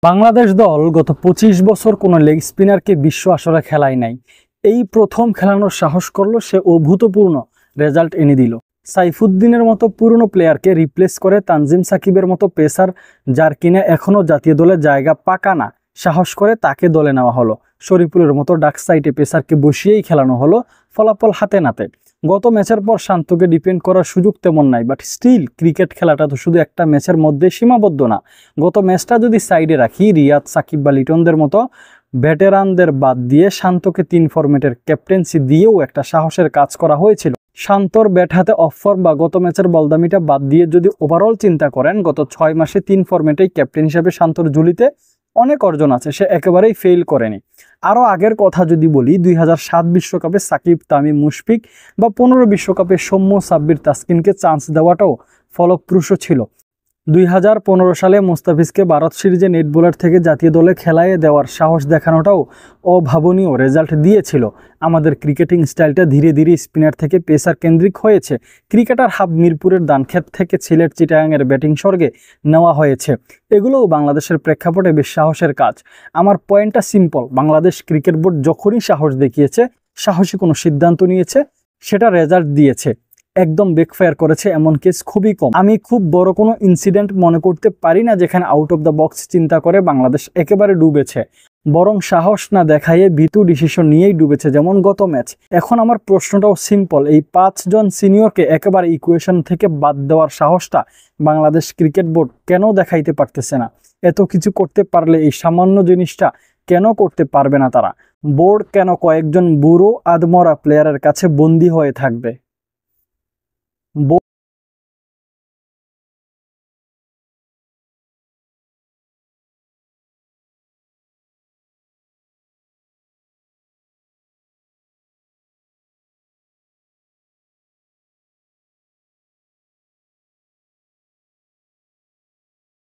বাংলাদেশ দল গত ২৫ বছর কোনো লেগ স্পিনারকে বিশ্ব আসরে খেলায় নাই। এই প্রথম খেলানোর সাহস করলো, সে অভূতপূর্ণ রেজাল্ট এনে দিল। সাইফুদ্দিনের মতো পুরনো প্লেয়ারকে রিপ্লেস করে তানজিম সাকিবের মতো পেসার, যার কিনা এখনও জাতীয় দলে জায়গা পাকা না, সাহস করে তাকে দলে নেওয়া হলো। শরীফুলের মতো ডাক সাইডে পেসারকে বসিয়েই খেলানো হলো, ফলাফল হাতে নাতে। গত ম্যাচের পর শান্তকে ডিপেন্ড করার সুযোগ তেমন নাই, বাট স্টিল ক্রিকেট খেলাটা তো শুধু একটা ম্যাচের মধ্যে সীমাবদ্ধ না। গত ম্যাচটা যদি সাইডে রাখি, রিয়াদ, সাকিব বা লিটনদের মতো ভেটেরানদের বাদ দিয়ে শান্তকে 3 ফরম্যাটের ক্যাপ্টেন্সি দিয়েও একটা সাহসের কাজ করা হয়েছিল। শান্তর ব্যাট হাতে অফার বা গত ম্যাচের বলদামিটা বাদ দিয়ে যদি ওভারঅল চিন্তা করেন, গত 6 মাসে 3 ফরম্যাটেই ক্যাপ্টেন হিসেবে শান্তর ঝুলিতে অনেক অর্জন আছে, সে একেবারেই ফেল করেনি। আরও আগের কথা যদি বলি, 2007 বিশ্বকাপে সাকিব, তামিম, মুশফিক বা 15 বিশ্বকাপে সৌম্য, সাব্বির, তাসকিনকে চান্স দেওয়াটাও ফলপ্রসূ ছিল। 2015 সালে মুস্তাফিজকে ভারত সিরিজে নেট বোলার থেকে জাতীয় দলে খেলায় দেওয়ার সাহস দেখানোটাও অভাবনীয় রেজাল্ট দিয়েছিল। আমাদের ক্রিকেটিং স্টাইলটা ধীরে ধীরে স্পিনার থেকে পেসার কেন্দ্রিক হয়েছে। ক্রিকেটার হাব মিরপুরের দানক্ষেত থেকে সিলেট, চিটাগাংয়ের ব্যাটিং স্বর্গে নেওয়া হয়েছে। এগুলোও বাংলাদেশের প্রেক্ষাপটে বেশ সাহসের কাজ। আমার পয়েন্টটা সিম্পল, বাংলাদেশ ক্রিকেট বোর্ড যখনই সাহস দেখিয়েছে, সাহসী কোনো সিদ্ধান্ত নিয়েছে, সেটা রেজাল্ট দিয়েছে। একদম ব্যাকফায়ার করেছে এমন কেস খুবই কম। আমি খুব বড় কোনো ইনসিডেন্ট মনে করতে পারি না যেখানে আউট অফ দ্য বক্স চিন্তা করে বাংলাদেশ একেবারে ডুবেছে, বরং সাহস না দেখাইয়ে ভীতু ডিসিশন নিয়েই ডুবেছে, যেমন গত ম্যাচ। এখন আমার প্রশ্নটাও সিম্পল, এই 5 জন সিনিয়রকে একেবারে ইকুয়েশন থেকে বাদ দেওয়ার সাহসটা বাংলাদেশ ক্রিকেট বোর্ড কেন দেখাইতে পারতেছে না? এত কিছু করতে পারলে এই সামান্য জিনিসটা কেন করতে পারবে না তারা? বোর্ড কেন কয়েকজন বুড়ো আদমরা প্লেয়ারের কাছে বন্দী হয়ে থাকবে?